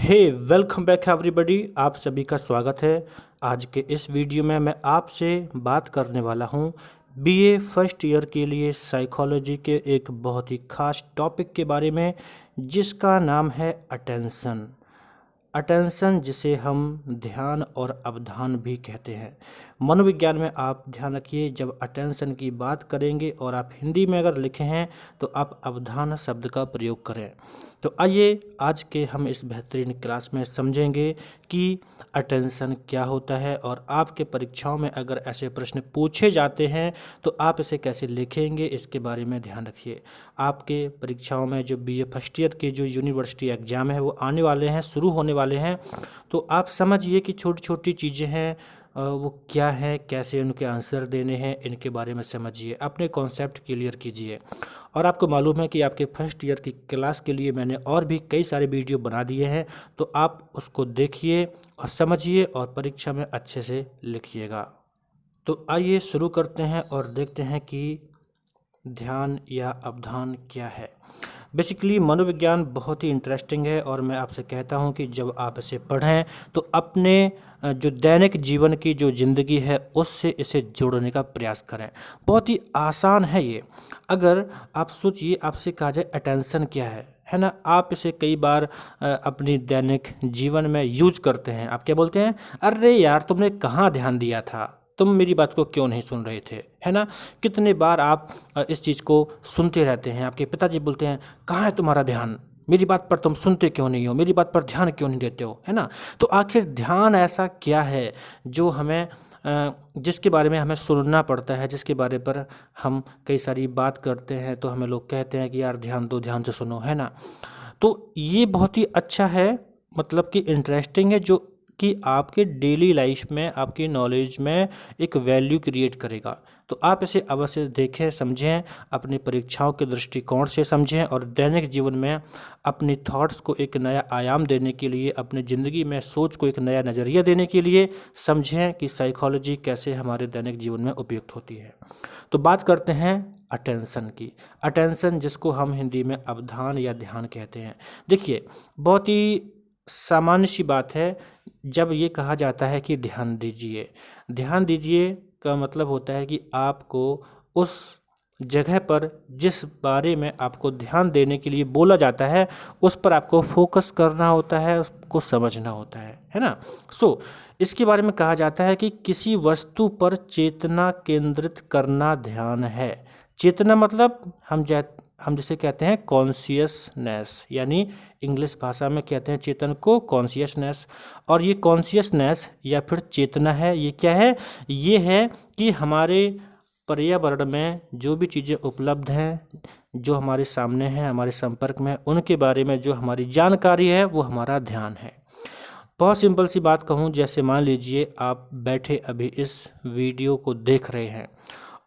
हे welcome back everybody. आप सभी का स्वागत है। आज के इस वीडियो में मैं आपसे बात करने वाला हूं बीए फर्स्ट ईयर के लिए साइकोलॉजी के एक बहुत ही खास टॉपिक के बारे में, जिसका नाम है अटेंशन। अटेंशन, जिसे हम ध्यान और अवधान भी कहते हैं। मनोविज्ञान में आप ध्यान रखिए, जब अटेंशन की बात करेंगे और आप हिंदी में अगर लिखे हैं तो आप अवधान शब्द का प्रयोग करें। तो आइए आज के हम इस बेहतरीन क्लास में समझेंगे कि अटेंशन क्या होता है, और आपके परीक्षाओं में अगर ऐसे प्रश्न पूछे जाते हैं तो आप इसे कैसे लिखेंगे, इसके बारे में ध्यान रखिए। आपके परीक्षाओं में जो बीए फर्स्ट ईयर के जो यूनिवर्सिटी एग्ज़ाम है वो आने वाले हैं, शुरू होने वाले हैं। तो आप समझिए कि छोटी छोटी चीज़ें हैं, वो क्या है, कैसे उनके आंसर देने हैं, इनके बारे में समझिए, अपने कॉन्सेप्ट क्लियर कीजिए। और आपको मालूम है कि आपके फर्स्ट ईयर की क्लास के लिए मैंने और भी कई सारे वीडियो बना दिए हैं, तो आप उसको देखिए और समझिए और परीक्षा में अच्छे से लिखिएगा। तो आइए शुरू करते हैं और देखते हैं कि ध्यान या अवधान क्या है। बेसिकली मनोविज्ञान बहुत ही इंटरेस्टिंग है, और मैं आपसे कहता हूं कि जब आप इसे पढ़ें तो अपने जो दैनिक जीवन की जो ज़िंदगी है उससे इसे जोड़ने का प्रयास करें। बहुत ही आसान है ये। अगर आप सोचिए, आपसे कहा जाए अटेंशन क्या है ना, आप इसे कई बार अपनी दैनिक जीवन में यूज करते हैं। आप क्या बोलते हैं, अरे यार तुमने कहाँ ध्यान दिया था, तुम मेरी बात को क्यों नहीं सुन रहे थे, है ना। कितने बार आप इस चीज़ को सुनते रहते हैं। आपके पिताजी बोलते हैं, कहाँ है तुम्हारा ध्यान, मेरी बात पर तुम सुनते क्यों नहीं हो, मेरी बात पर ध्यान क्यों नहीं देते हो, है ना। तो आखिर ध्यान ऐसा क्या है जो हमें जिसके बारे में हमें सुनना पड़ता है, जिसके बारे पर हम कई सारी बात करते हैं तो हमें लोग कहते हैं कि यार ध्यान दो, ध्यान से सुनो, है ना। तो ये बहुत ही अच्छा है, मतलब कि इंटरेस्टिंग है, जो कि आपके डेली लाइफ में, आपकी नॉलेज में एक वैल्यू क्रिएट करेगा। तो आप इसे अवश्य देखें, समझें, अपनी परीक्षाओं के दृष्टिकोण से समझें, और दैनिक जीवन में अपनी थॉट्स को एक नया आयाम देने के लिए, अपनी ज़िंदगी में सोच को एक नया नज़रिया देने के लिए समझें कि साइकोलॉजी कैसे हमारे दैनिक जीवन में उपयुक्त होती है। तो बात करते हैं अटेंशन की। अटेंशन, जिसको हम हिंदी में अवधान या ध्यान कहते हैं। देखिए, बहुत ही सामान्य सी बात है जब ये कहा जाता है कि ध्यान दीजिए। ध्यान दीजिए का मतलब होता है कि आपको उस जगह पर जिस बारे में आपको ध्यान देने के लिए बोला जाता है उस पर आपको फोकस करना होता है, उसको समझना होता है ना। इसके बारे में कहा जाता है कि किसी वस्तु पर चेतना केंद्रित करना ध्यान है। चेतना मतलब हम जिसे कहते हैं कॉन्शियसनेस, यानी इंग्लिश भाषा में कहते हैं चेतन को कॉन्शियसनेस। और ये कॉन्शियसनेस या फिर चेतना है, ये क्या है, ये है कि हमारे पर्यावरण में जो भी चीज़ें उपलब्ध हैं, जो हमारे सामने हैं, हमारे संपर्क में, उनके बारे में जो हमारी जानकारी है वो हमारा ध्यान है। बहुत सिंपल सी बात कहूँ, जैसे मान लीजिए आप बैठे अभी इस वीडियो को देख रहे हैं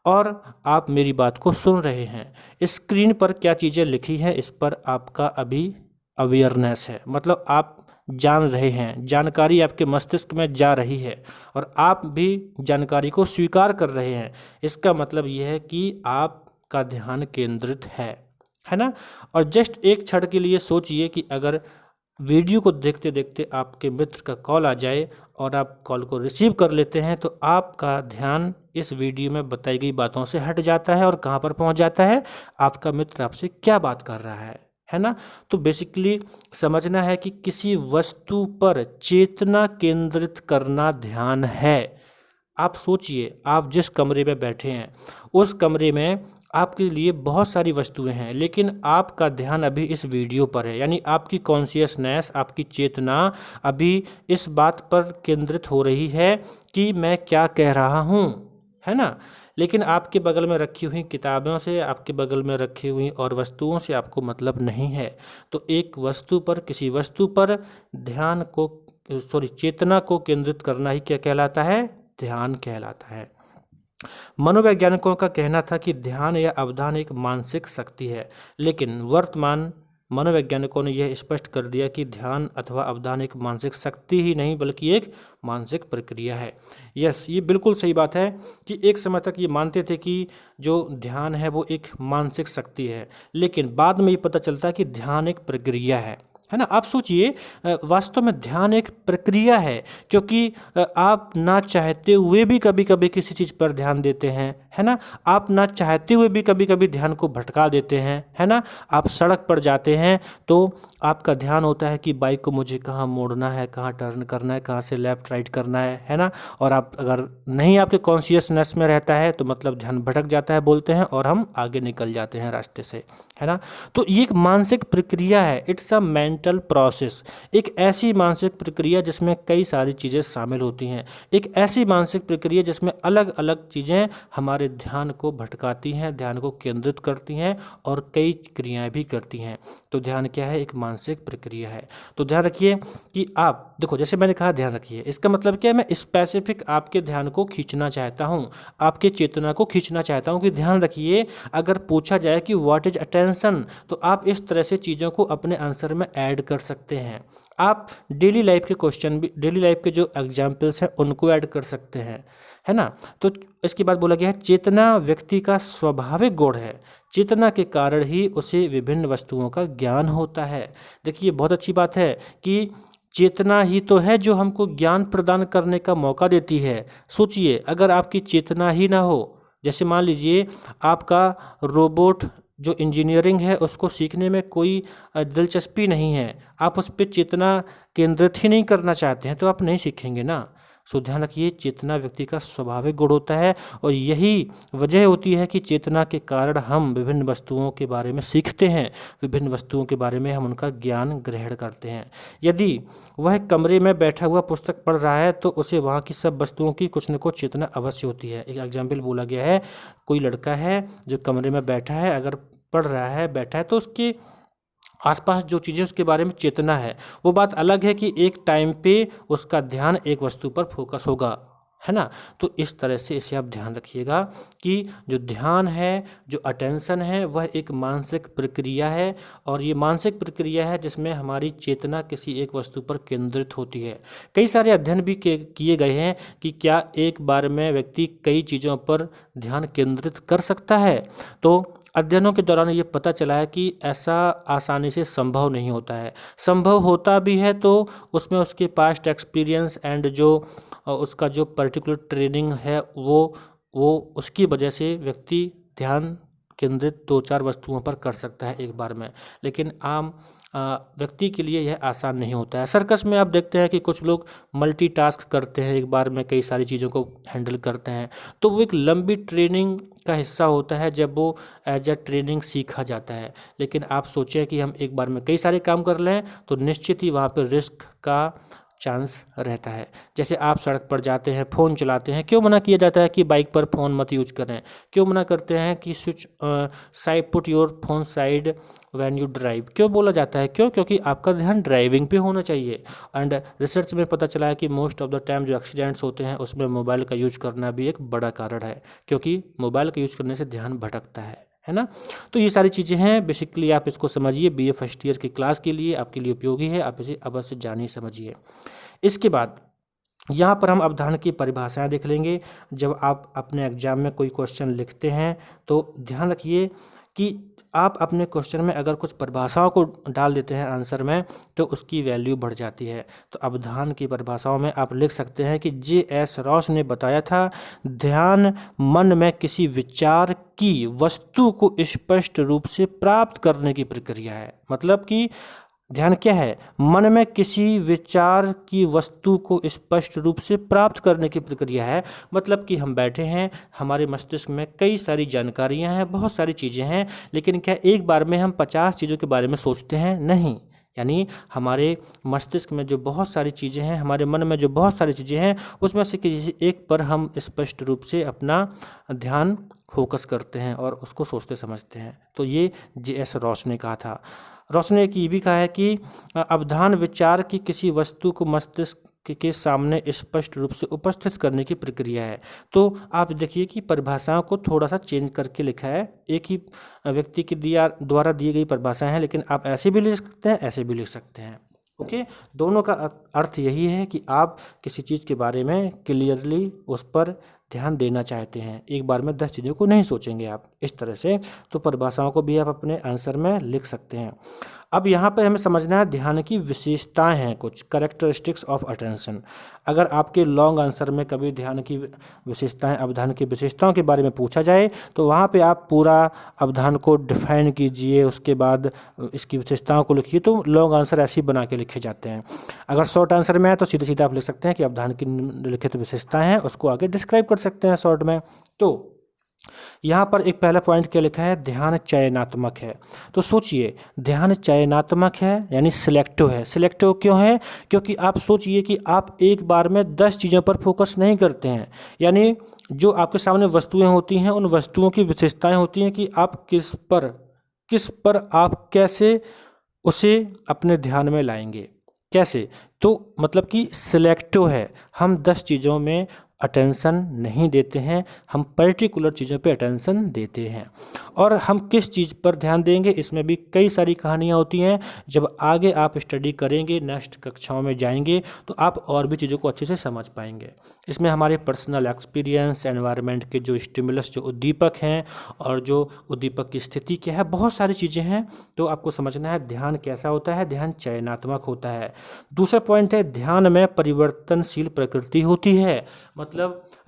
और आप मेरी बात को सुन रहे हैं। स्क्रीन पर क्या चीज़ें लिखी हैं इस पर आपका अभी अवेयरनेस है, मतलब आप जान रहे हैं, जानकारी आपके मस्तिष्क में जा रही है और आप भी जानकारी को स्वीकार कर रहे हैं। इसका मतलब यह है कि आपका ध्यान केंद्रित है ना। और जस्ट एक क्षण के लिए सोचिए कि अगर वीडियो को देखते देखते आपके मित्र का कॉल आ जाए और आप कॉल को रिसीव कर लेते हैं, तो आपका ध्यान इस वीडियो में बताई गई बातों से हट जाता है और कहाँ पर पहुँच जाता है, आपका मित्र आपसे क्या बात कर रहा है ना। तो बेसिकली समझना है कि किसी वस्तु पर चेतना केंद्रित करना ध्यान है। आप सोचिए, आप जिस कमरे में बैठे हैं उस कमरे में आपके लिए बहुत सारी वस्तुएं हैं, लेकिन आपका ध्यान अभी इस वीडियो पर है, यानी आपकी कॉन्शियसनेस, आपकी चेतना अभी इस बात पर केंद्रित हो रही है कि मैं क्या कह रहा हूँ, है ना। लेकिन आपके बगल में रखी हुई किताबों से, आपके बगल में रखी हुई और वस्तुओं से आपको मतलब नहीं है। तो एक वस्तु पर, किसी वस्तु पर चेतना को केंद्रित करना ही क्या कहलाता है, ध्यान कहलाता है। मनोवैज्ञानिकों का कहना था कि ध्यान या अवधान एक मानसिक शक्ति है, लेकिन वर्तमान मनोवैज्ञानिकों ने यह स्पष्ट कर दिया कि ध्यान अथवा अवधान एक मानसिक शक्ति ही नहीं बल्कि एक मानसिक प्रक्रिया है। यस, ये बिल्कुल सही बात है कि एक समय तक ये मानते थे कि जो ध्यान है वो एक मानसिक शक्ति है, लेकिन बाद में ये पता चलता है कि ध्यान एक प्रक्रिया है है ना। आप सोचिए वास्तव में ध्यान एक प्रक्रिया है, क्योंकि आप ना चाहते हुए भी कभी कभी किसी चीज़ पर ध्यान देते हैं, है ना। आप ना चाहते हुए भी कभी कभी ध्यान को भटका देते हैं, है ना। आप सड़क पर जाते हैं तो आपका ध्यान होता है कि बाइक को मुझे कहाँ मोड़ना है, कहाँ टर्न करना है, कहाँ से लेफ्ट राइट करना है ना। और आप अगर नहीं आपके कॉन्शियसनेस में रहता है तो मतलब ध्यान भटक जाता है बोलते हैं, और हम आगे निकल जाते हैं रास्ते से, है ना। तो ये एक मानसिक प्रक्रिया है, इट्स अ मेंटल प्रोसेस। एक ऐसी मानसिक प्रक्रिया जिसमें कई सारी चीज़ें शामिल होती हैं, एक ऐसी मानसिक प्रक्रिया जिसमें अलग अलग चीज़ें हमारे ध्यान को भटकाती हैं, ध्यान को केंद्रित करती हैं और कई क्रियाएं भी करती हैं। तो ध्यान क्या है? एक मानसिक प्रक्रिया है। तो ध्यान रखिए कि आप देखो, जैसे मैंने कहा ध्यान रखिए, इसका मतलब क्या है? मैं स्पेसिफिक आपके ध्यान को खींचना चाहता हूँ, आपके चेतना को खींचना चाहता हूँ कि ध्यान रखिए। अगर पूछा जाए कि व्हाट इज अटेंशन, तो आप इस तरह से चीज़ों को अपने आंसर में ऐड कर सकते हैं। आप डेली लाइफ के क्वेश्चन भी, डेली लाइफ के जो एग्जाम्पल्स हैं उनको ऐड कर सकते हैं, है ना। तो इसके बाद बोला गया है चेतना व्यक्ति का स्वाभाविक गुण है, चेतना के कारण ही उसे विभिन्न वस्तुओं का ज्ञान होता है। देखिए बहुत अच्छी बात है कि चेतना ही तो है जो हमको ज्ञान प्रदान करने का मौका देती है। सोचिए अगर आपकी चेतना ही ना हो, जैसे मान लीजिए आपका रोबोट जो इंजीनियरिंग है उसको सीखने में कोई दिलचस्पी नहीं है, आप उस पर चेतना केंद्रित ही नहीं करना चाहते हैं, तो आप नहीं सीखेंगे ना। सो ध्यान रखिए चेतना व्यक्ति का स्वाभाविक गुण होता है, और यही वजह होती है कि चेतना के कारण हम विभिन्न वस्तुओं के बारे में सीखते हैं, विभिन्न वस्तुओं के बारे में हम उनका ज्ञान ग्रहण करते हैं। यदि वह कमरे में बैठा हुआ पुस्तक पढ़ रहा है तो उसे वहाँ की सब वस्तुओं की कुछ न कुछ चेतना अवश्य होती है। एक एग्जाम्पल बोला गया है, कोई लड़का है जो कमरे में बैठा है, अगर पढ़ रहा है, बैठा है, तो उसके आसपास जो चीज़ें उसके बारे में चेतना है। वो बात अलग है कि एक टाइम पे उसका ध्यान एक वस्तु पर फोकस होगा, है ना। तो इस तरह से इसे आप ध्यान रखिएगा कि जो ध्यान है, जो अटेंशन है, वह एक मानसिक प्रक्रिया है, और ये मानसिक प्रक्रिया है जिसमें हमारी चेतना किसी एक वस्तु पर केंद्रित होती है। कई सारे अध्ययन भी किए गए हैं कि क्या एक बार में व्यक्ति कई चीज़ों पर ध्यान केंद्रित कर सकता है। तो अध्ययनों के दौरान ये पता चला है कि ऐसा आसानी से संभव नहीं होता है। संभव होता भी है तो उसमें उसके पास्ट एक्सपीरियंस एंड जो उसका जो पर्टिकुलर ट्रेनिंग है वो उसकी वजह से व्यक्ति ध्यान केंद्रित 2-4 वस्तुओं पर कर सकता है एक बार में, लेकिन आम व्यक्ति के लिए यह आसान नहीं होता है। सर्कस में आप देखते हैं कि कुछ लोग मल्टीटास्क करते हैं, एक बार में कई सारी चीज़ों को हैंडल करते हैं, तो वो एक लंबी ट्रेनिंग का हिस्सा होता है जब वो एज अ ट्रेनिंग सीखा जाता है। लेकिन आप सोचें कि हम एक बार में कई सारे काम कर लें तो निश्चित ही वहाँ पर रिस्क का चांस रहता है। जैसे आप सड़क पर जाते हैं, फ़ोन चलाते हैं, क्यों मना किया जाता है कि बाइक पर फ़ोन मत यूज करें? क्यों मना करते हैं कि switch side, put your phone side when you drive? क्यों बोला जाता है? क्यों? क्योंकि आपका ध्यान ड्राइविंग पे होना चाहिए। एंड रिसर्च में पता चला है कि मोस्ट ऑफ द टाइम जो एक्सीडेंट्स होते हैं उसमें मोबाइल का यूज करना भी एक बड़ा कारण है, क्योंकि मोबाइल का यूज करने से ध्यान भटकता है ना। तो ये सारी चीज़ें हैं, बेसिकली आप इसको समझिए, बीए फर्स्ट ईयर की क्लास के लिए आपके लिए उपयोगी है, आप इसे अवश्य जानिए समझिए। इसके बाद यहाँ पर हम अवधारणा की परिभाषाएं देख लेंगे। जब आप अपने एग्जाम में कोई क्वेश्चन लिखते हैं तो ध्यान रखिए कि आप अपने क्वेश्चन में अगर कुछ परिभाषाओं को डाल देते हैं आंसर में तो उसकी वैल्यू बढ़ जाती है। तो अवधारणा की परिभाषाओं में आप लिख सकते हैं कि J.S. रॉस ने बताया था, ध्यान मन में किसी विचार की वस्तु को स्पष्ट रूप से प्राप्त करने की प्रक्रिया है। मतलब कि ध्यान क्या है? मन में किसी विचार की वस्तु को स्पष्ट रूप से प्राप्त करने की प्रक्रिया है। मतलब कि हम बैठे हैं, हमारे मस्तिष्क में कई सारी जानकारियां हैं, बहुत सारी चीज़ें हैं, लेकिन क्या एक बार में हम 50 चीज़ों के बारे में सोचते हैं? नहीं। यानी हमारे मस्तिष्क में जो बहुत सारी चीज़ें हैं, हमारे मन में जो बहुत सारी चीज़ें हैं, उसमें से किसी एक पर हम स्पष्ट रूप से अपना ध्यान फोकस करते हैं और उसको सोचते समझते हैं। तो ये J.S. रॉस ने कहा था। रॉस ने ये भी कहा है कि अवधान विचार की किसी वस्तु को मस्तिष्क के सामने स्पष्ट रूप से उपस्थित करने की प्रक्रिया है। तो आप देखिए कि परिभाषाओं को थोड़ा सा चेंज करके लिखा है, एक ही व्यक्ति के द्वारा दी गई परिभाषाएं हैं, लेकिन आप ऐसे भी लिख सकते हैं, ऐसे भी लिख सकते हैं। ओके, दोनों का अर्थ यही है कि आप किसी चीज़ के बारे में क्लियरली उस पर ध्यान देना चाहते हैं। एक बार में 10 चीज़ों को नहीं सोचेंगे आप, इस तरह से। तो परिभाषाओं को भी आप अपने आंसर में लिख सकते हैं। अब यहाँ पर हमें समझना है ध्यान की विशेषताएं हैं कुछ, कैरेक्टरिस्टिक्स ऑफ अटेंशन। अगर आपके लॉन्ग आंसर में कभी ध्यान की विशेषताएं, अवधान की विशेषताओं के बारे में पूछा जाए तो वहाँ पे आप पूरा अवधान को डिफाइन कीजिए, उसके बाद इसकी विशेषताओं को लिखिए। तो लॉन्ग आंसर ऐसे ही बना के लिखे जाते हैं। अगर शॉर्ट आंसर में है तो सीधे सीधे आप लिख सकते हैं कि अवधान की निम्नलिखित विशेषताएं हैं, उसको आगे डिस्क्राइब कर सकते हैं शॉर्ट में। तो यहाँ पर एक पहला पॉइंट क्या लिखा है, ध्यान चयनात्मक है। तो सोचिए, ध्यान चयनात्मक है यानी सिलेक्टिव है। सिलेक्टिव क्यों है? क्योंकि आप सोचिए कि आप एक बार में 10 चीज़ों पर फोकस नहीं करते हैं। यानी जो आपके सामने वस्तुएं होती हैं, उन वस्तुओं की विशेषताएं होती हैं कि आप किस पर आप कैसे उसे अपने ध्यान में लाएंगे, कैसे। तो मतलब कि सिलेक्टिव है, हम 10 चीज़ों में अटेंशन नहीं देते हैं, हम पर्टिकुलर चीज़ों पे अटेंशन देते हैं। और हम किस चीज़ पर ध्यान देंगे, इसमें भी कई सारी कहानियाँ होती हैं। जब आगे आप स्टडी करेंगे, नेक्स्ट कक्षाओं में जाएंगे, तो आप और भी चीज़ों को अच्छे से समझ पाएंगे। इसमें हमारे पर्सनल एक्सपीरियंस, एनवायरनमेंट के जो स्टिमुलस, जो उद्दीपक हैं, और जो उद्दीपक की स्थिति क्या है, बहुत सारी चीज़ें हैं। तो आपको समझना है ध्यान कैसा होता है, ध्यान चयनात्मक होता है। दूसरा पॉइंट है, ध्यान में परिवर्तनशील प्रकृति होती है। मतलब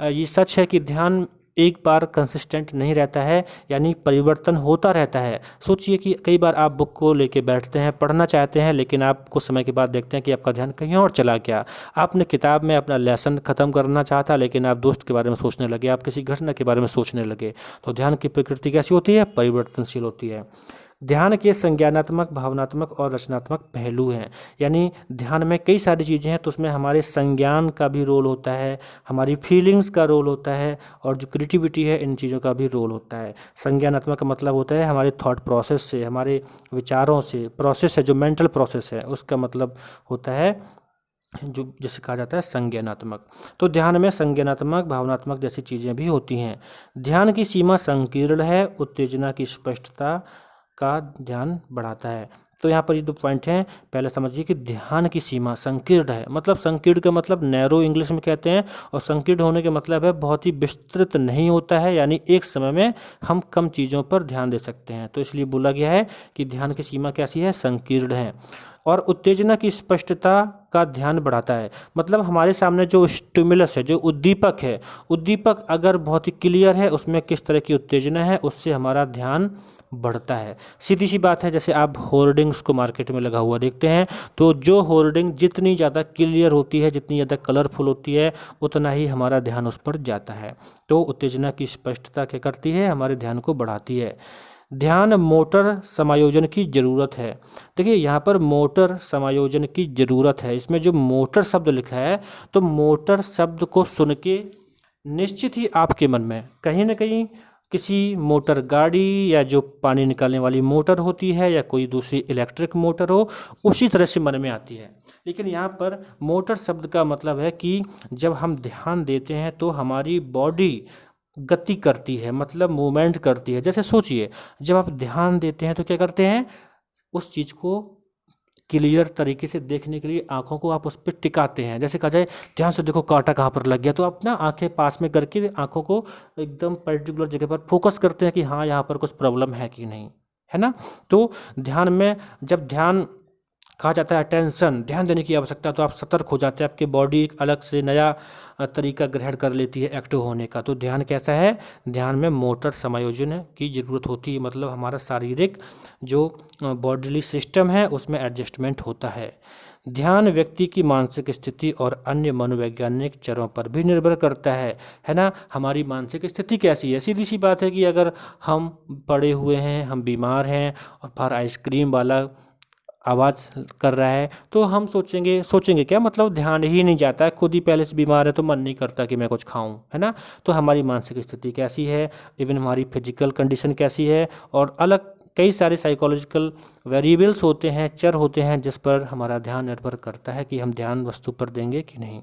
ये सच है कि ध्यान एक बार कंसिस्टेंट नहीं रहता है, यानी परिवर्तन होता रहता है। सोचिए कि कई बार आप बुक को लेके बैठते हैं, पढ़ना चाहते हैं, लेकिन आप कुछ समय के बाद देखते हैं कि आपका ध्यान कहीं और चला गया। आपने किताब में अपना लेसन ख़त्म करना चाहता, लेकिन आप दोस्त के बारे में सोचने लगे, आप किसी घटना के बारे में सोचने लगे। तो ध्यान की प्रकृति कैसी होती है? परिवर्तनशील होती है। ध्यान के संज्ञानात्मक, भावनात्मक और रचनात्मक पहलू हैं। यानी ध्यान में कई सारी चीज़ें हैं, तो उसमें हमारे संज्ञान का भी रोल होता है, हमारी फीलिंग्स का रोल होता है, और जो क्रिएटिविटी है, इन चीज़ों का भी रोल होता है। संज्ञानात्मक का मतलब होता है हमारे थॉट प्रोसेस से, हमारे विचारों से, प्रोसेस है जो मेंटल प्रोसेस है, उसका मतलब होता है जो जिसे कहा जाता है संज्ञानात्मक। तो ध्यान में संज्ञानात्मक, भावनात्मक जैसी चीज़ें भी होती हैं। ध्यान की सीमा संकीर्ण है, उत्तेजना की स्पष्टता का ध्यान बढ़ाता है। तो यहाँ पर ये 2 पॉइंट हैं। पहले समझिए कि ध्यान की सीमा संकीर्ण है, मतलब संकीर्ण का मतलब नैरो इंग्लिश में कहते हैं, और संकीर्ण होने के मतलब है बहुत ही विस्तृत नहीं होता है, यानी एक समय में हम कम चीज़ों पर ध्यान दे सकते हैं। तो इसलिए बोला गया है कि ध्यान की सीमा कैसी है? संकीर्ण है। और उत्तेजना की स्पष्टता का ध्यान बढ़ाता है, मतलब हमारे सामने जो स्टिमुलस है, जो उद्दीपक है, उद्दीपक अगर बहुत ही क्लियर है, उसमें किस तरह की उत्तेजना है, उससे हमारा ध्यान बढ़ता है। सीधी सी बात है, जैसे आप होर्डिंग्स को मार्केट में लगा हुआ देखते हैं, तो जो होर्डिंग जितनी ज़्यादा क्लियर होती है, जितनी ज़्यादा कलरफुल होती है, उतना ही हमारा ध्यान उस पर जाता है। तो उत्तेजना की स्पष्टता क्या करती है? हमारे ध्यान को बढ़ाती है। ध्यान मोटर समायोजन की ज़रूरत है। देखिए यहाँ पर मोटर समायोजन की ज़रूरत है, इसमें जो मोटर शब्द लिखा है, तो मोटर शब्द को सुन के निश्चित ही आपके मन में कहीं ना कहीं किसी मोटर गाड़ी, या जो पानी निकालने वाली मोटर होती है, या कोई दूसरी इलेक्ट्रिक मोटर हो, उसी तरह से मन में आती है। लेकिन यहाँ पर मोटर शब्द का मतलब है कि जब हम ध्यान देते हैं तो हमारी बॉडी गति करती है, मतलब मूवमेंट करती है। जैसे सोचिए, जब आप ध्यान देते हैं तो क्या करते हैं? उस चीज़ को क्लियर तरीके से देखने के लिए आंखों को आप उस पर टिकाते हैं। जैसे कहा जाए, ध्यान से देखो कांटा कहाँ पर लग गया, तो आप ना आंखें पास में करके आंखों को एकदम पर्टिकुलर जगह पर फोकस करते हैं कि हाँ, यहाँ पर कुछ प्रॉब्लम है कि नहीं, है ना। तो ध्यान में जब ध्यान कहा जाता है अटेंशन, ध्यान देने की आवश्यकता, तो आप सतर्क हो जाते हैं, आपकी बॉडी एक अलग से नया तरीका ग्रहण कर लेती है एक्टिव होने का। तो ध्यान कैसा है? ध्यान में मोटर समायोजन की ज़रूरत होती है, मतलब हमारा शारीरिक जो बॉडीली सिस्टम है उसमें एडजस्टमेंट होता है। ध्यान व्यक्ति की मानसिक स्थिति और अन्य मनोवैज्ञानिक चरों पर भी निर्भर करता है ना। हमारी मानसिक स्थिति कैसी है? सीधी सी बात है कि अगर हम पड़े हुए हैं, हम बीमार हैं, और बाहर आइसक्रीम वाला आवाज़ कर रहा है, तो हम सोचेंगे क्या, मतलब ध्यान ही नहीं जाता है, खुद ही पहले से बीमार है तो मन नहीं करता कि मैं कुछ खाऊं, है ना। तो हमारी मानसिक स्थिति कैसी है, इवन हमारी फिजिकल कंडीशन कैसी है, और अलग कई सारे साइकोलॉजिकल वेरिएबल्स होते हैं, चर होते हैं, जिस पर हमारा ध्यान निर्भर करता है कि हम ध्यान वस्तु पर देंगे कि नहीं।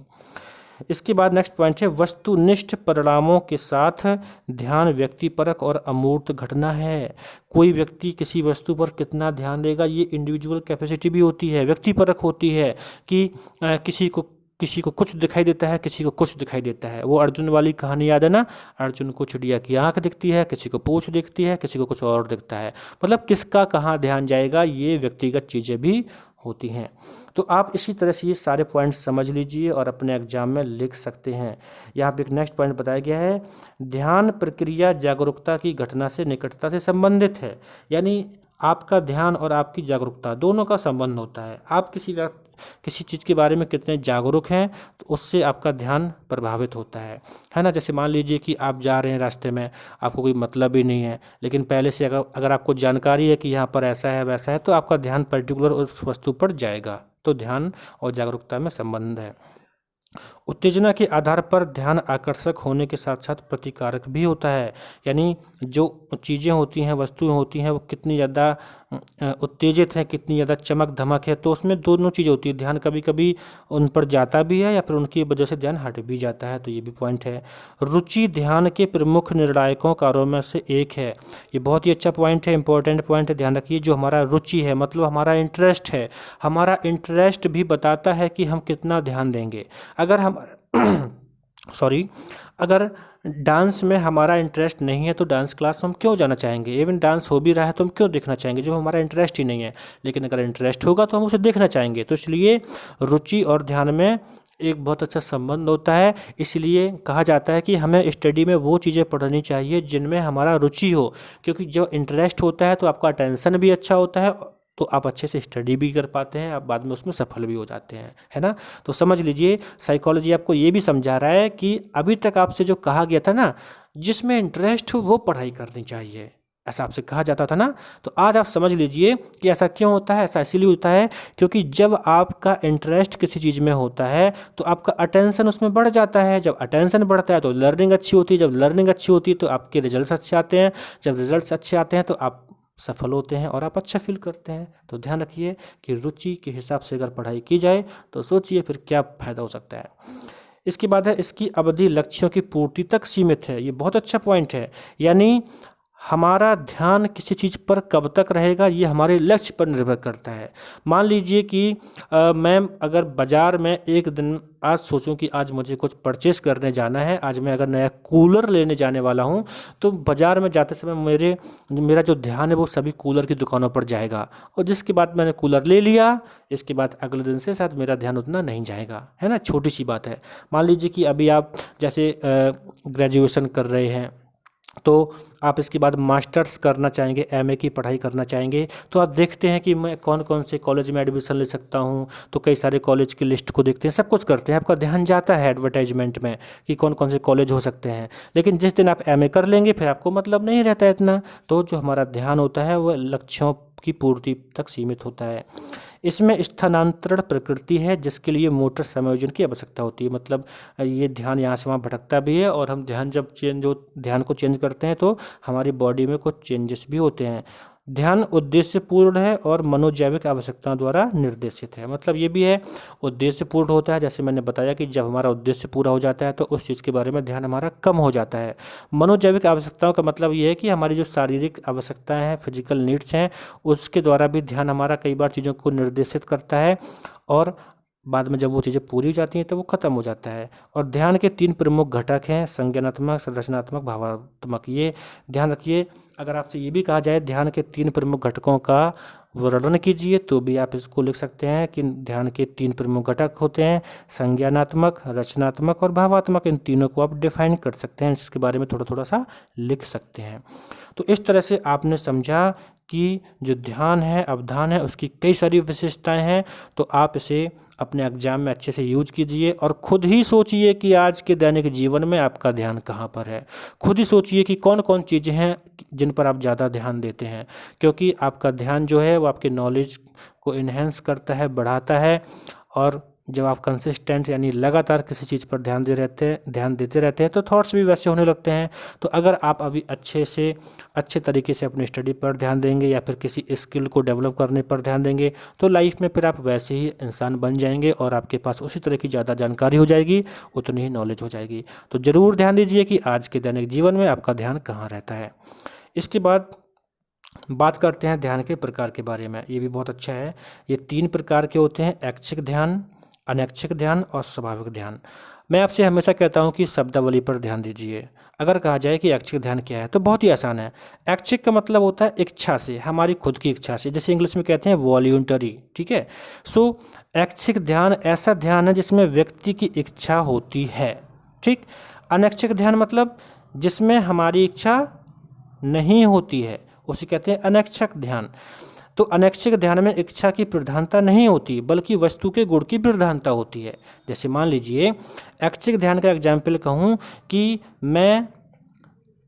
इसके बाद नेक्स्ट पॉइंट है, वस्तुनिष्ठ परिणामों के साथ ध्यान व्यक्तिपरक और अमूर्त घटना है। कोई व्यक्ति किसी वस्तु पर कितना ध्यान देगा, ये इंडिविजुअल कैपेसिटी भी होती है, व्यक्तिपरक होती है कि किसी को किसी को कुछ दिखाई देता है, किसी को कुछ दिखाई देता है। वो अर्जुन वाली कहानी याद है ना, अर्जुन को चिड़िया की आंख दिखती है, किसी को पूंछ दिखती है, किसी को कुछ और दिखता है। मतलब किसका कहाँ ध्यान जाएगा, ये व्यक्तिगत चीज़ें भी होती हैं। तो आप इसी तरह से ये सारे पॉइंट्स समझ लीजिए और अपने एग्जाम में लिख सकते हैं। यहाँ पे एक नेक्स्ट पॉइंट बताया गया है, ध्यान प्रक्रिया जागरूकता की घटना से निकटता से संबंधित है। यानी आपका ध्यान और आपकी जागरूकता दोनों का संबंध होता है। आप किसी चीज़ के बारे में कितने जागरूक हैं तो उससे आपका ध्यान प्रभावित होता है ना। जैसे मान लीजिए कि आप जा रहे हैं रास्ते में, आपको कोई मतलब ही नहीं है, लेकिन पहले से अगर आपको जानकारी है कि यहाँ पर ऐसा है वैसा है, तो आपका ध्यान पर्टिकुलर उस वस्तु पर जाएगा। तो ध्यान और जागरूकता में संबंध है। उत्तेजना के आधार पर ध्यान आकर्षक होने के साथ साथ प्रतिकारक भी होता है। यानी जो चीज़ें होती हैं, वस्तुएं होती हैं, वो कितनी ज़्यादा उत्तेजित हैं, कितनी ज़्यादा चमक धमक है, तो उसमें दोनों चीज़ें होती है। ध्यान कभी कभी उन पर जाता भी है या फिर उनकी वजह से ध्यान हट भी जाता है, तो ये भी पॉइंट है। रुचि ध्यान के प्रमुख निर्णायकों कार्यों में से एक है। ये बहुत ही अच्छा पॉइंट है, इंपॉर्टेंट पॉइंट है, ध्यान रखिए। जो हमारा रुचि है मतलब हमारा इंटरेस्ट है, हमारा इंटरेस्ट भी बताता है कि हम कितना ध्यान देंगे। अगर हम अगर डांस में हमारा इंटरेस्ट नहीं है तो डांस क्लास हम क्यों जाना चाहेंगे। इवन डांस हो भी रहा है तो हम क्यों देखना चाहेंगे, जो हमारा इंटरेस्ट ही नहीं है। लेकिन अगर इंटरेस्ट होगा तो हम उसे देखना चाहेंगे। तो इसलिए रुचि और ध्यान में एक बहुत अच्छा संबंध होता है। इसलिए कहा जाता है कि हमें स्टडी में वो चीज़ें पढ़नी चाहिए जिनमें हमारा रुचि हो, क्योंकि जो इंटरेस्ट होता है तो आपका अटेंशन भी अच्छा होता है, तो आप अच्छे से स्टडी भी कर पाते हैं, आप बाद में उसमें सफल भी हो जाते हैं, है ना। तो समझ लीजिए साइकोलॉजी आपको ये भी समझा रहा है कि अभी तक आपसे जो कहा गया था ना, जिसमें इंटरेस्ट हो वो पढ़ाई करनी चाहिए, ऐसा आपसे कहा जाता था ना। तो आज आप समझ लीजिए कि ऐसा क्यों होता है। ऐसा इसीलिए होता है क्योंकि जब आपका इंटरेस्ट किसी चीज़ में होता है तो आपका अटेंशन उसमें बढ़ जाता है। जब अटेंशन बढ़ता है तो लर्निंग अच्छी होती है, जब लर्निंग अच्छी होती है तो आपके रिजल्ट्स अच्छे आते हैं, जब रिजल्ट्स अच्छे आते हैं तो आप सफल होते हैं और आप अच्छा फील करते हैं। तो ध्यान रखिए कि रुचि के हिसाब से अगर पढ़ाई की जाए तो सोचिए फिर क्या फ़ायदा हो सकता है। इसके बाद है, इसकी अवधि लक्ष्यों की पूर्ति तक सीमित है। ये बहुत अच्छा पॉइंट है। यानी हमारा ध्यान किसी चीज़ पर कब तक रहेगा ये हमारे लक्ष्य पर निर्भर करता है। मान लीजिए कि मैं अगर बाज़ार में एक दिन आज सोचूं कि आज मुझे कुछ परचेस करने जाना है, आज मैं अगर नया कूलर लेने जाने वाला हूं, तो बाज़ार में जाते समय मेरा जो ध्यान है वो सभी कूलर की दुकानों पर जाएगा। और जिसके बाद मैंने कूलर ले लिया, इसके बाद अगले दिन से शायद मेरा ध्यान उतना नहीं जाएगा, है ना। छोटी सी बात है। मान लीजिए कि अभी आप जैसे ग्रेजुएशन कर रहे हैं, तो आप इसके बाद मास्टर्स करना चाहेंगे, एमए की पढ़ाई करना चाहेंगे, तो आप देखते हैं कि मैं कौन कौन से कॉलेज में एडमिशन ले सकता हूं। तो कई सारे कॉलेज की लिस्ट को देखते हैं, सब कुछ करते हैं, आपका ध्यान जाता है एडवर्टाइजमेंट में कि कौन कौन से कॉलेज हो सकते हैं। लेकिन जिस दिन आप एमए कर लेंगे फिर आपको मतलब नहीं रहता है इतना। तो जो हमारा ध्यान होता है वह लक्ष्यों की पूर्ति तक सीमित होता है। इसमें स्थानांतरण प्रकृति है जिसके लिए मोटर समायोजन की आवश्यकता होती है। मतलब ये ध्यान यहाँ से वहाँ भटकता भी है, और हम ध्यान को चेंज करते हैं तो हमारी बॉडी में कुछ चेंजेस भी होते हैं। ध्यान उद्देश्यपूर्ण है और मनोजैविक आवश्यकताओं द्वारा निर्देशित है। मतलब ये भी है, उद्देश्यपूर्ण होता है। जैसे मैंने बताया कि जब हमारा उद्देश्य पूरा हो जाता है तो उस चीज़ के बारे में ध्यान हमारा कम हो जाता है। मनोजैविक आवश्यकताओं का मतलब ये है कि हमारी जो शारीरिक आवश्यकताएं हैं, फिजिकल नीड्स हैं, उसके द्वारा भी ध्यान हमारा कई बार चीज़ों को निर्देशित करता है, और बाद में जब वो चीज़ें पूरी हो जाती हैं तो वो खत्म हो जाता है। और ध्यान के 3 प्रमुख घटक हैं, संज्ञानात्मक, संरचनात्मक, भावात्मक। ये ध्यान रखिए। अगर आपसे ये भी कहा जाए ध्यान के 3 प्रमुख घटकों का वर्णन कीजिए तो भी आप इसको लिख सकते हैं कि ध्यान के 3 प्रमुख घटक होते हैं, संज्ञानात्मक, रचनात्मक और भावात्मक। इन तीनों को आप डिफाइन कर सकते हैं, इसके बारे में थोड़ा थोड़ा सा लिख सकते हैं। तो इस तरह से आपने समझा कि जो ध्यान है, अवधान है, उसकी कई सारी विशेषताएं हैं। तो आप इसे अपने एग्जाम में अच्छे से यूज कीजिए और खुद ही सोचिए कि आज के दैनिक जीवन में आपका ध्यान कहाँ पर है। खुद ही सोचिए कि कौन कौन चीज़ें हैं जिन पर आप ज़्यादा ध्यान देते हैं, क्योंकि आपका ध्यान जो है वो आपके नॉलेज को इन्हेंस करता है, बढ़ाता है। और जब आप कंसिस्टेंट यानी लगातार किसी चीज़ पर ध्यान देते रहते हैं तो थॉट्स भी वैसे होने लगते हैं। तो अगर आप अभी अच्छे तरीके से अपनी स्टडी पर ध्यान देंगे या फिर किसी स्किल को डेवलप करने पर ध्यान देंगे तो लाइफ में फिर आप वैसे ही इंसान बन जाएंगे और आपके पास उसी तरह की ज़्यादा जानकारी हो जाएगी, उतनी ही नॉलेज हो जाएगी। तो ज़रूर ध्यान दीजिए कि आज के दैनिक जीवन में आपका ध्यान कहाँ रहता है। इसके बाद बात करते हैं ध्यान के प्रकार के बारे में। ये भी बहुत अच्छा है। ये 3 प्रकार के होते हैं, ऐच्छिक ध्यान, अनैच्छिक ध्यान और स्वाभाविक ध्यान। मैं आपसे हमेशा कहता हूँ कि शब्दावली पर ध्यान दीजिए। अगर कहा जाए कि ऐच्छिक ध्यान क्या है तो बहुत ही आसान है। ऐच्छिक का मतलब होता है इच्छा से, हमारी खुद की इच्छा से, जैसे इंग्लिश में कहते हैं वॉल्यूंटरी, ठीक है। सो ऐच्छिक ध्यान ऐसा ध्यान है जिसमें व्यक्ति की इच्छा होती है, ठीक। अनैच्छिक ध्यान मतलब जिसमें हमारी इच्छा नहीं होती है, उसे कहते हैं अनैच्छिक ध्यान। तो अनैच्छिक ध्यान में इच्छा की प्रधानता नहीं होती बल्कि वस्तु के गुण की प्रधानता होती है। जैसे मान लीजिए ऐच्छिक ध्यान का एग्जाम्पल कहूँ कि मैं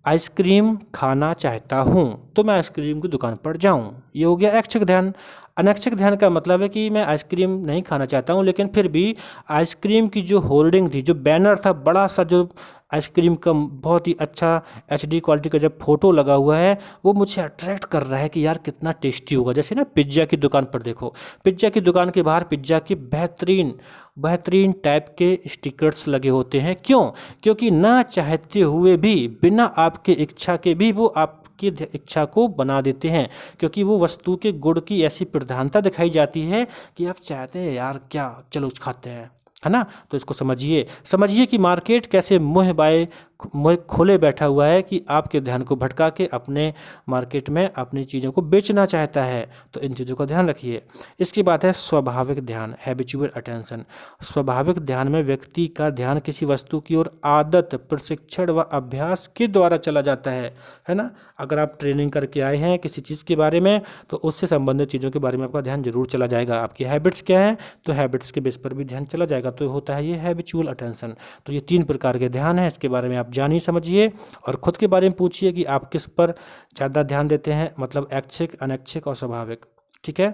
आइसक्रीम खाना चाहता हूँ तो मैं आइसक्रीम की दुकान पर जाऊँ, ये हो गया ऐच्छिक ध्यान। अनैच्छिक ध्यान का मतलब है कि मैं आइसक्रीम नहीं खाना चाहता हूँ लेकिन फिर भी आइसक्रीम की जो होर्डिंग थी, जो बैनर था बड़ा सा, जो आइसक्रीम का बहुत ही अच्छा HD क्वालिटी का जब फोटो लगा हुआ है, वो मुझे अट्रैक्ट कर रहा है कि यार कितना टेस्टी होगा। जैसे ना पिज्ज़ा की दुकान पर देखो, पिज्ज़ा की दुकान के बाहर पिज्ज़ा की बेहतरीन टाइप के स्टिकर्स लगे होते हैं। क्यों? क्योंकि ना चाहते हुए भी, बिना आपके इच्छा के भी वो आपकी इच्छा को बना देते हैं, क्योंकि वो वस्तु के गुण की ऐसी प्रधानता दिखाई जाती है कि आप चाहते हैं यार क्या, चलो खाते हैं, है ना। तो इसको समझिए कि मार्केट कैसे मुँह खोले बैठा हुआ है कि आपके ध्यान को भटका के अपने मार्केट में अपनी चीज़ों को बेचना चाहता है। तो इन चीज़ों का ध्यान रखिए। इसकी बात है स्वाभाविक ध्यान, हैबिचुअल अटेंशन। स्वाभाविक ध्यान में व्यक्ति का ध्यान किसी वस्तु की ओर आदत, प्रशिक्षण व अभ्यास के द्वारा चला जाता है ना। अगर आप ट्रेनिंग करके आए हैं किसी चीज़ के बारे में तो उससे संबंधित चीज़ों के बारे में आपका ध्यान जरूर चला जाएगा। आपकी हैबिट्स क्या है तो हैबिट्स के बेस पर भी ध्यान चला जाएगा। तो होता है ये हैबिचुअल अटेंशन। तो ये 3 प्रकार के ध्यान है, इसके बारे में आप जानिए, समझिए और खुद के बारे में पूछिए कि आप किस पर ज़्यादा ध्यान देते हैं, मतलब ऐच्छिक, अनैच्छिक और स्वाभाविक, ठीक है।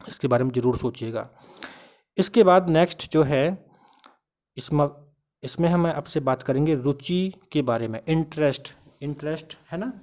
इसके बारे में जरूर सोचिएगा। इसके बाद नेक्स्ट जो है इसमें हम आपसे बात करेंगे रुचि के बारे में। इंटरेस्ट है ना,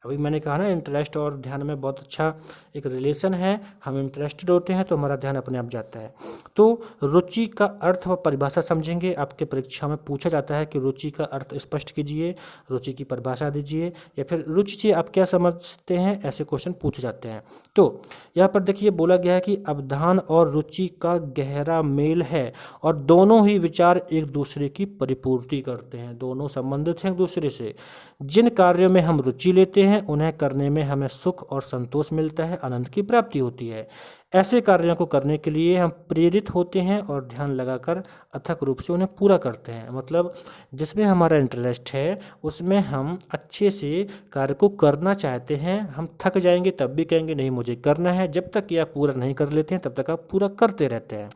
अभी मैंने कहा ना इंटरेस्ट और ध्यान में बहुत अच्छा एक रिलेशन है। हम इंटरेस्टेड होते हैं तो हमारा ध्यान अपने आप जाता है। तो रुचि का अर्थ व परिभाषा समझेंगे। आपके परीक्षा में पूछा जाता है कि रुचि का अर्थ स्पष्ट कीजिए, रुचि की परिभाषा दीजिए, या फिर रुचि से आप क्या समझते हैं, ऐसे क्वेश्चन पूछे जाते हैं। तो यहाँ पर देखिए बोला गया है कि अवधान और रुचि का गहरा मेल है और दोनों ही विचार एक दूसरे की परिपूर्ति करते हैं, दोनों संबंधित हैं एक दूसरे से। जिन कार्यों में हम रुचि लेते हैं उन्हें करने में हमें सुख और संतोष मिलता है, आनंद की प्राप्ति होती है। ऐसे कार्यों को करने के लिए हम प्रेरित होते हैं और ध्यान लगाकर अथक रूप से उन्हें पूरा करते हैं। मतलब जिसमें हमारा इंटरेस्ट है उसमें हम अच्छे से कार्य को करना चाहते हैं। हम थक जाएंगे तब भी कहेंगे नहीं मुझे करना है, जब तक कि आप पूरा नहीं कर लेते हैं तब तक आप पूरा करते रहते हैं।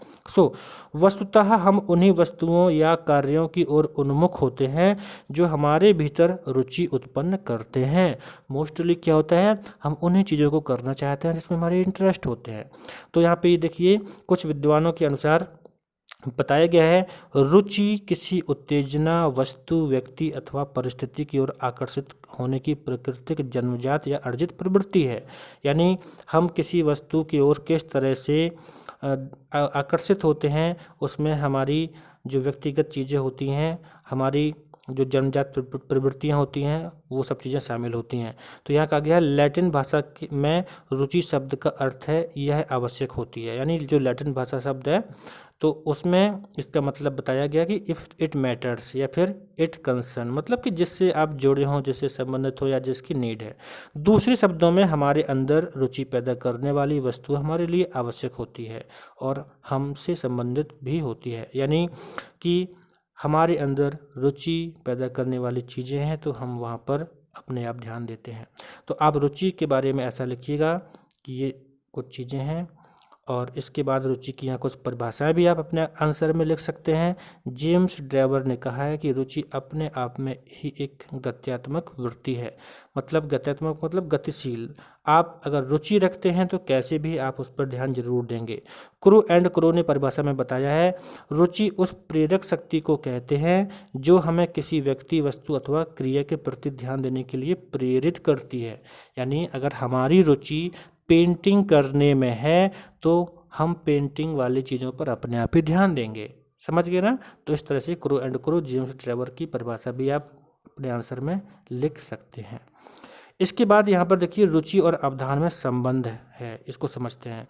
वस्तुतः हम उन्हीं वस्तुओं या कार्यों की ओर उन्मुख होते हैं जो हमारे भीतर रुचि उत्पन्न करते हैं। मोस्टली क्या होता है, हम उन्हीं चीज़ों को करना चाहते हैं जिसमें हमारे इंटरेस्ट होते हैं। तो यहाँ पे देखिए कुछ विद्वानों के अनुसार बताया गया है, रुचि किसी उत्तेजना, वस्तु, व्यक्ति अथवा परिस्थिति की ओर आकर्षित होने की प्राकृतिक, जन्मजात या अर्जित प्रवृत्ति है। यानी हम किसी वस्तु की ओर किस तरह से आकर्षित होते हैं, उसमें हमारी जो व्यक्तिगत चीज़ें होती हैं, हमारी जो जन्मजात प्रवृत्तियाँ होती हैं, वो सब चीज़ें शामिल होती हैं। तो यहाँ कहा गया है लैटिन भाषा में रुचि शब्द का अर्थ है यह आवश्यक होती है। यानी जो लैटिन भाषा शब्द है तो उसमें इसका मतलब बताया गया कि इफ़ इट मैटर्स या फिर इट कंसर्न, मतलब कि जिससे आप जुड़े हों, जिससे संबंधित हो या जिसकी नीड है। दूसरे शब्दों में हमारे अंदर रुचि पैदा करने वाली वस्तु हमारे लिए आवश्यक होती है और हमसे संबंधित भी होती है। यानी कि हमारे अंदर रुचि पैदा करने वाली चीज़ें हैं तो हम वहाँ पर अपने आप ध्यान देते हैं। तो आप रुचि के बारे में ऐसा लिखिएगा कि ये कुछ चीज़ें हैं और इसके बाद रुचि की यहाँ कुछ परिभाषाएं भी आप अपने आंसर में लिख सकते हैं। जेम्स ड्राइवर ने कहा है कि रुचि अपने आप में ही एक गत्यात्मक वृत्ति है। मतलब गत्यात्मक मतलब गतिशील। आप अगर रुचि रखते हैं तो कैसे भी आप उस पर ध्यान जरूर देंगे। क्रो ने परिभाषा में बताया है, रुचि उस प्रेरक शक्ति को कहते हैं जो हमें किसी व्यक्ति, वस्तु अथवा क्रिया के प्रति ध्यान देने के लिए प्रेरित करती है। यानी अगर हमारी रुचि पेंटिंग करने में है तो हम पेंटिंग वाली चीज़ों पर अपने आप ही ध्यान देंगे। समझ गए ना। तो इस तरह से क्रो जेम्स ड्राइवर की परिभाषा भी आप अपने आंसर में लिख सकते हैं। इसके बाद यहाँ पर देखिए रुचि और अवधान में संबंध है, इसको समझते हैं।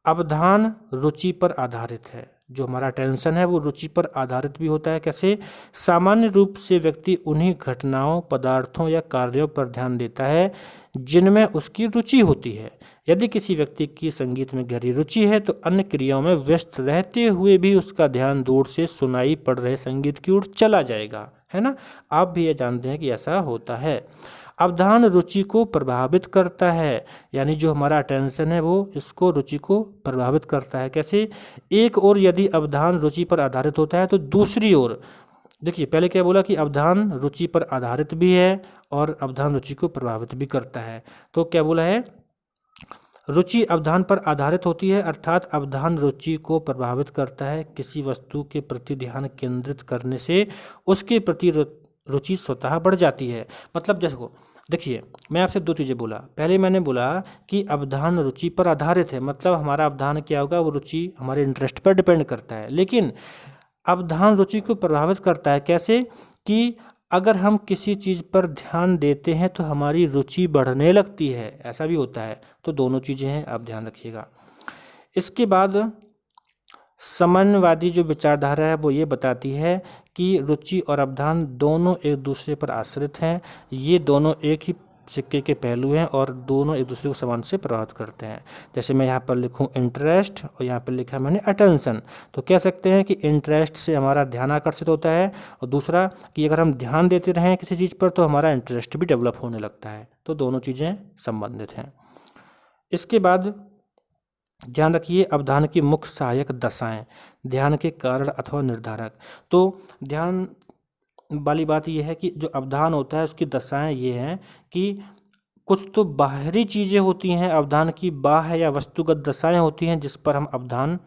अवधान रुचि पर आधारित है, जो हमारा अटेंशन है वो रुचि पर आधारित भी होता है। कैसे? सामान्य रूप से व्यक्ति उन्हीं घटनाओं, पदार्थों या कार्यों पर ध्यान देता है जिनमें उसकी रुचि होती है। यदि किसी व्यक्ति की संगीत में गहरी रुचि है तो अन्य क्रियाओं में व्यस्त रहते हुए भी उसका ध्यान दूर से सुनाई पड़ रहे संगीत की ओर चला जाएगा, है ना। आप भी ये जानते हैं कि ऐसा होता है। अवधान रुचि को प्रभावित करता है, यानी जो हमारा अटेंशन है वो इसको, रुचि को प्रभावित करता है। कैसे? एक ओर यदि अवधान रुचि पर आधारित होता है तो दूसरी ओर, देखिए पहले क्या बोला कि अवधान रुचि पर आधारित भी है और अवधान रुचि को प्रभावित भी करता है। तो क्या बोला है? रुचि अवधान पर आधारित होती है, अर्थात अवधान रुचि को प्रभावित करता है। किसी वस्तु के प्रति ध्यान केंद्रित करने से उसके प्रति रुचि स्वतः बढ़ जाती है। मतलब देखिए मैं आपसे दो चीज़ें बोला। पहले मैंने बोला कि अवधान रुचि पर आधारित है, मतलब हमारा अवधान क्या होगा, वो रुचि हमारे इंटरेस्ट पर डिपेंड करता है। लेकिन अवधान रुचि को प्रभावित करता है कैसे? कि अगर हम किसी चीज़ पर ध्यान देते हैं तो हमारी रुचि बढ़ने लगती है, ऐसा भी होता है। तो दोनों चीज़ें हैं, आप ध्यान रखिएगा। इसके बाद साम्यवादी जो विचारधारा है वो ये बताती है कि रुचि और अवधान दोनों एक दूसरे पर आश्रित हैं। ये दोनों एक ही सिक्के के पहलू हैं और दोनों एक दूसरे को समान से प्रभावित करते हैं। जैसे मैं यहाँ पर लिखूँ इंटरेस्ट और यहाँ पर लिखा मैंने अटेंशन, तो कह सकते हैं कि इंटरेस्ट से हमारा ध्यान आकर्षित होता है और दूसरा कि अगर हम ध्यान देते रहें किसी चीज़ पर तो हमारा इंटरेस्ट भी डेवलप होने लगता है। तो दोनों चीज़ें संबंधित हैं। इसके बाद ध्यान रखिए अवधान की मुख्य सहायक दशाएं, ध्यान के कारण अथवा निर्धारक। तो ध्यान वाली बात यह है कि जो अवधान होता है उसकी दशाएं ये हैं कि कुछ तो बाहरी चीज़ें होती हैं, अवधान की बाह्य या वस्तुगत दशाएं होती हैं जिस पर हम अवधान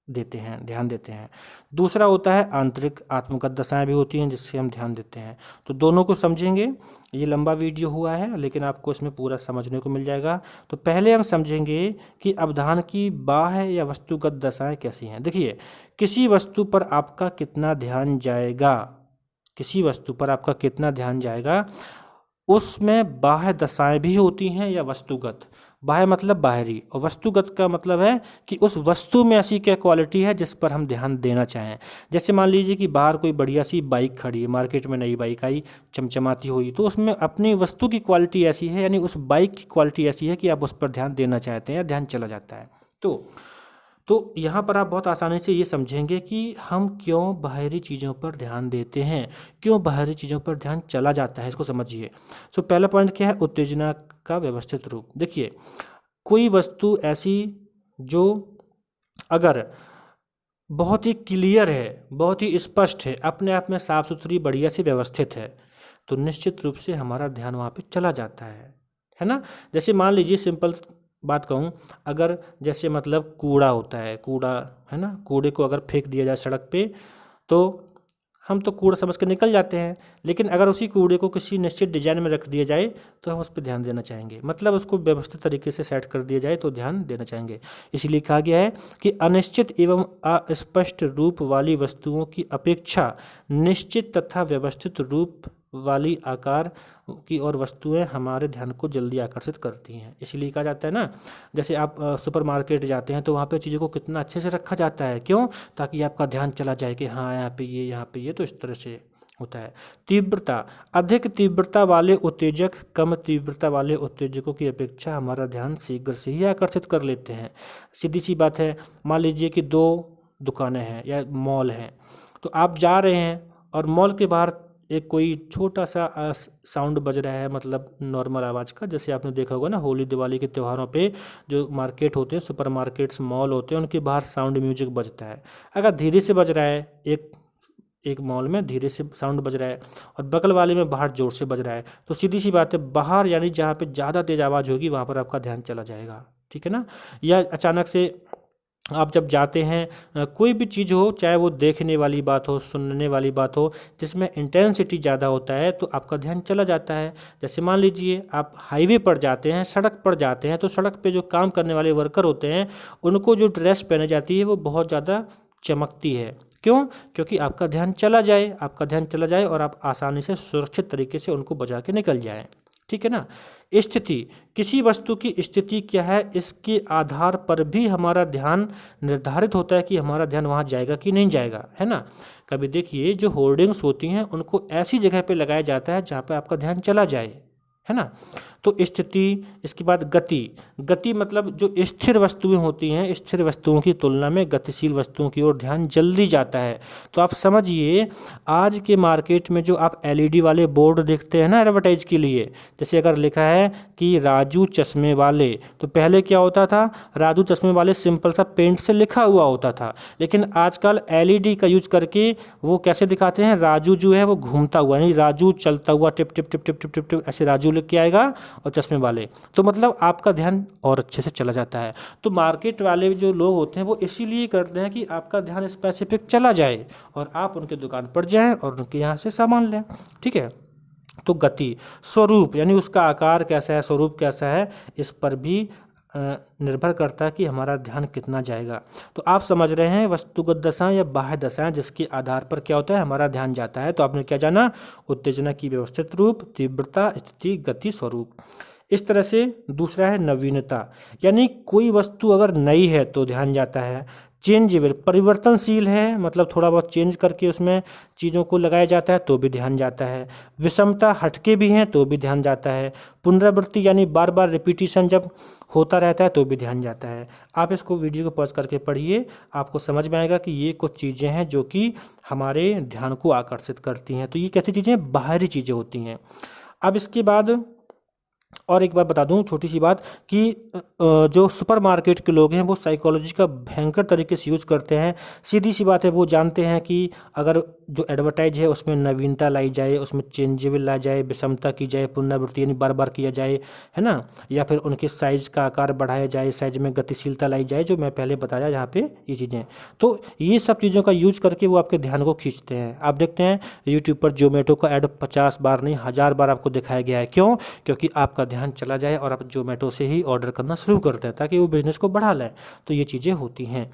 देते हैं, ध्यान देते हैं। दूसरा होता है आंतरिक आत्मगत दशाएं भी होती हैं जिससे हम ध्यान देते हैं। तो दोनों को समझेंगे। ये लंबा वीडियो हुआ है लेकिन आपको इसमें पूरा समझने को मिल जाएगा। तो पहले हम समझेंगे कि अवधान की बाह्य या वस्तुगत दशाएं कैसी हैं। देखिए किसी वस्तु पर आपका कितना ध्यान जाएगा, किसी वस्तु पर आपका कितना ध्यान जाएगा उसमें बाह्य दशाएं भी होती हैं या वस्तुगत। बाह्य मतलब बाहरी और वस्तुगत का मतलब है कि उस वस्तु में ऐसी क्या क्वालिटी है जिस पर हम ध्यान देना चाहें। जैसे मान लीजिए कि बाहर कोई बढ़िया सी बाइक खड़ी है, मार्केट में नई बाइक आई चमचमाती हुई, तो उसमें अपनी वस्तु की क्वालिटी ऐसी है, यानी उस बाइक की क्वालिटी ऐसी है कि आप उस पर ध्यान देना चाहते हैं या ध्यान चला जाता है। तो यहाँ पर आप बहुत आसानी से ये समझेंगे कि हम क्यों बाहरी चीज़ों पर ध्यान देते हैं, क्यों बाहरी चीज़ों पर ध्यान चला जाता है, इसको समझिए। सो पहला पॉइंट क्या है? उत्तेजना का व्यवस्थित रूप। देखिए कोई वस्तु ऐसी जो अगर बहुत ही क्लियर है, बहुत ही स्पष्ट है, अपने आप में साफ सुथरी बढ़िया से व्यवस्थित है, तो निश्चित रूप से हमारा ध्यान वहाँ पे चला जाता है ना। जैसे मान लीजिए सिंपल बात कहूँ, अगर जैसे मतलब कूड़ा होता है, कूड़ा है ना, कूड़े को अगर फेंक दिया जाए सड़क पे तो हम तो कूड़ा समझ कर निकल जाते हैं, लेकिन अगर उसी कूड़े को किसी निश्चित डिजाइन में रख दिया जाए तो हम उस पर ध्यान देना चाहेंगे, मतलब उसको व्यवस्थित तरीके से सेट कर दिया जाए तो ध्यान देना चाहेंगे। इसलिए कहा गया है कि अनिश्चित एवं अस्पष्ट रूप वाली वस्तुओं की अपेक्षा निश्चित तथा व्यवस्थित रूप वाली आकार की और वस्तुएं हमारे ध्यान को जल्दी आकर्षित करती हैं। इसलिए कहा जाता है ना, जैसे आप सुपरमार्केट जाते हैं तो वहाँ पे चीज़ों को कितना अच्छे से रखा जाता है, क्यों? ताकि आपका ध्यान चला जाए कि हाँ यहाँ पे ये, यहाँ पे ये, तो इस तरह से होता है। तीव्रता, अधिक तीव्रता वाले उत्तेजक कम तीव्रता वाले उत्तेजकों की अपेक्षा हमारा ध्यान शीघ्र से ही आकर्षित कर लेते हैं। सीधी सी बात है, मान लीजिए कि दो दुकानें हैं या मॉल हैं, तो आप जा रहे हैं और मॉल के बाहर एक कोई छोटा सा साउंड बज रहा है, मतलब नॉर्मल आवाज़ का। जैसे आपने देखा होगा ना होली दिवाली के त्योहारों पे जो मार्केट होते हैं, सुपर मार्केट्स, मॉल होते हैं, उनके बाहर साउंड म्यूजिक बजता है। अगर धीरे से बज रहा है, एक मॉल में धीरे से साउंड बज रहा है और बगल वाले में बाहर जोर से बज रहा है, तो सीधी सी बात है बाहर यानी जहाँ पे ज़्यादा तेज आवाज़ होगी वहाँ पर आपका ध्यान चला जाएगा, ठीक है ना। या अचानक से आप जब जाते हैं, कोई भी चीज़ हो, चाहे वो देखने वाली बात हो, सुनने वाली बात हो, जिसमें इंटेंसिटी ज़्यादा होता है तो आपका ध्यान चला जाता है। जैसे मान लीजिए आप हाईवे पर जाते हैं, सड़क पर जाते हैं, तो सड़क पे जो काम करने वाले वर्कर होते हैं उनको जो ड्रेस पहने जाती है वो बहुत ज़्यादा चमकती है। क्यों? क्योंकि आपका ध्यान चला जाए और आप आसानी से सुरक्षित तरीके से उनको बचा के निकल जाएँ। ठीक है ना। स्थिति, किसी वस्तु की स्थिति क्या है इसके आधार पर भी हमारा ध्यान निर्धारित होता है कि हमारा ध्यान वहाँ जाएगा कि नहीं जाएगा, है ना। कभी देखिए जो होर्डिंग्स होती हैं उनको ऐसी जगह पे लगाया जाता है जहाँ पे आपका ध्यान चला जाए, है ना। तो स्थिति, इसके बाद गति, गति मतलब जो स्थिर वस्तुएं होती हैं, स्थिर वस्तुओं की तुलना में गतिशील वस्तुओं की ओर ध्यान जल्दी जाता है। तो आप समझिए आज के मार्केट में जो आप एलईडी वाले बोर्ड देखते हैं ना एडवर्टाइज के लिए, जैसे अगर लिखा है कि राजू चश्मे वाले, तो पहले क्या होता था, राजू चश्मे वाले सिंपल सा पेंट से लिखा हुआ होता था, लेकिन आजकल एलईडी का यूज करके वो कैसे दिखाते हैं, राजू जो है वो घूमता हुआ, यानी राजू चलता हुआ tip tip tip tip tip tip tip ऐसे राजू लिख के आएगा और चश्मे वाले, तो मतलब आपका ध्यान और अच्छे से चला जाता है। तो मार्केट वाले जो लोग होते हैं वो इसीलिए करते हैं कि आपका ध्यान स्पेसिफिक चला जाए और आप उनके दुकान पर जाएं और उनके यहाँ से सामान लें, ठीक है। तो गति, स्वरूप यानी उसका आकार कैसा है, स्वरूप कैसा है, इस पर भी निर्भर करता है कि हमारा ध्यान कितना जाएगा। तो आप समझ रहे हैं वस्तुगत दशाएं या बाह्य दशाएं जिसके आधार पर क्या होता है हमारा ध्यान जाता है। तो आपने क्या जाना, उत्तेजना की व्यवस्थित रूप, तीव्रता, स्थिति, गति, स्वरूप। इस तरह से दूसरा है नवीनता, यानी कोई वस्तु अगर नई है तो ध्यान जाता है। चेंजेबल, परिवर्तनशील है, मतलब थोड़ा बहुत चेंज करके उसमें चीज़ों को लगाया जाता है तो भी ध्यान जाता है। विषमता, हटके भी हैं तो भी ध्यान जाता है। पुनरावृत्ति यानी बार बार रिपीटिशन जब होता रहता है तो भी ध्यान जाता है। आप इसको वीडियो को पॉज करके पढ़िए, आपको समझ में आएगा कि ये कुछ चीज़ें हैं जो कि हमारे ध्यान को आकर्षित करती हैं। तो ये कैसी चीज़ें, बाहरी चीज़ें होती हैं। अब इसके बाद और एक बात बता दूं छोटी सी बात कि जो सुपरमार्केट के लोग हैं वो साइकोलॉजी का भयंकर तरीके से यूज़ करते हैं। सीधी सी बात है, वो जानते हैं कि अगर जो एडवर्टाइज है उसमें नवीनता लाई जाए, उसमें चेंजेबल लाई जाए, विषमता की जाए, पुनरावृत्ति यानी बार बार किया जाए, है ना, या फिर उनके साइज़ का आकार बढ़ाया जाए, साइज में गतिशीलता लाई जाए, जो मैं पहले बताया यहाँ पे ये चीज़ें। तो ये सब चीज़ों का यूज करके वो आपके ध्यान को खींचते हैं। आप देखते हैं यूट्यूब पर जोमेटो का ऐड 50 बार नहीं 1000 बार आपको दिखाया गया है। क्यों? क्योंकि आपका ध्यान चला जाए और आप जोमेटो से ही ऑर्डर करना शुरू करते हैं ताकि वो बिजनेस को बढ़ा लें। तो ये चीज़ें होती हैं।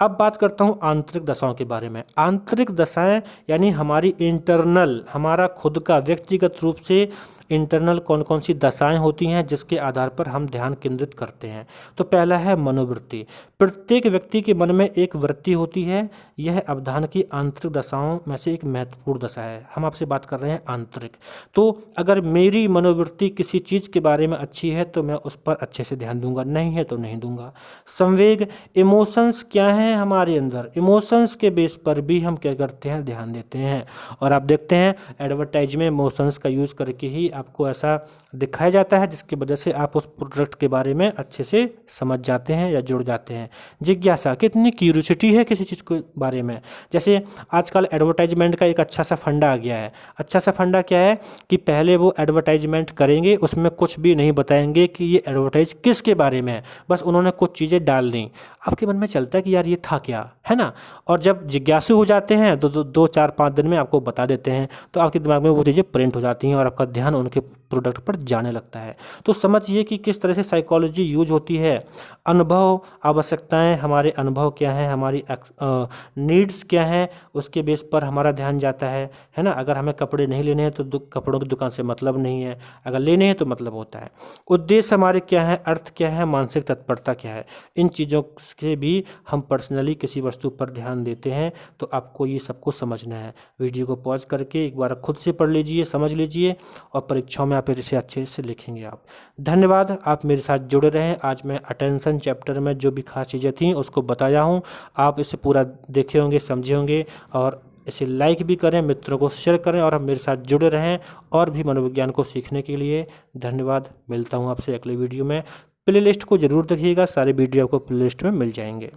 अब बात करता हूँ आंतरिक दशाओं के बारे में। आंतरिक दशाएं यानी हमारी इंटरनल, हमारा खुद का व्यक्तिगत रूप से इंटरनल कौन कौन सी दशाएं होती हैं जिसके आधार पर हम ध्यान केंद्रित करते हैं। तो पहला है मनोवृत्ति। प्रत्येक व्यक्ति के मन में एक वृत्ति होती है, यह अवधान की आंतरिक दशाओं में से एक महत्वपूर्ण दशा है। हम आपसे बात कर रहे हैं आंतरिक। तो अगर मेरी मनोवृत्ति किसी चीज़ के बारे में अच्छी है तो मैं उस पर अच्छे से ध्यान दूंगा, नहीं है तो नहीं दूंगा। संवेग, इमोशंस क्या हैं हमारे अंदर, इमोशंस के बेस पर भी हम क्या करते हैं, ध्यान देते हैं। और आप देखते हैं एडवर्टाइज में इमोशंस का यूज़ करके ही आपको ऐसा दिखाया जाता है जिसकी वजह से आप उस प्रोडक्ट के बारे में अच्छे से समझ जाते हैं या जुड़ जाते हैं। जिज्ञासा, कितनी क्यूरियोसिटी है किसी चीज़ के बारे में। जैसे आजकल एडवर्टाइजमेंट का एक अच्छा सा फंडा आ गया है। अच्छा सा फंडा क्या है कि पहले वो एडवर्टाइजमेंट करेंगे, उसमें कुछ भी नहीं बताएंगे कि ये एडवर्टाइज किसके बारे में है, बस उन्होंने कुछ चीज़ें डाल दी। आपके मन में चलता है कि यार ये था क्या, है ना। और जब जिज्ञासु हो जाते हैं तो 2-4-5 दिन में आपको बता देते हैं, तो आपके दिमाग में वो चीज़ें प्रिंट हो जाती हैं और आपका ध्यान उनके प्रोडक्ट पर जाने लगता है। तो समझिए कि किस तरह से साइकोलॉजी यूज होती है। अनुभव, आवश्यकताएं, हमारे अनुभव क्या हैं, हमारी नीड्स क्या हैं, उसके बेस पर हमारा ध्यान जाता है ना। अगर हमें कपड़े नहीं लेने हैं तो कपड़ों की दुकान से मतलब नहीं है, अगर लेने हैं तो मतलब होता है। उद्देश्य हमारे क्या है, अर्थ क्या है, मानसिक तत्परता क्या है, इन चीज़ों से भी हम पर्सनली किसी वस्तु पर ध्यान देते हैं। तो आपको ये सबको समझना है। वीडियो को पॉज करके एक बार खुद से पढ़ लीजिए, समझ लीजिए और परीक्षाओं में आप इसे अच्छे से लिखेंगे आप। धन्यवाद, आप मेरे साथ जुड़े रहें। आज मैं अटेंशन चैप्टर में जो भी खास चीज़ें थी उसको बताया हूँ, आप इसे पूरा देखे होंगे, समझे होंगे और इसे लाइक भी करें, मित्रों को शेयर करें और आप मेरे साथ जुड़े रहें और भी मनोविज्ञान को सीखने के लिए। धन्यवाद, मिलता हूँ आपसे अगले वीडियो में। प्लेलिस्ट को ज़रूर देखिएगा, सारे वीडियो आपको प्लेलिस्ट में मिल जाएंगे।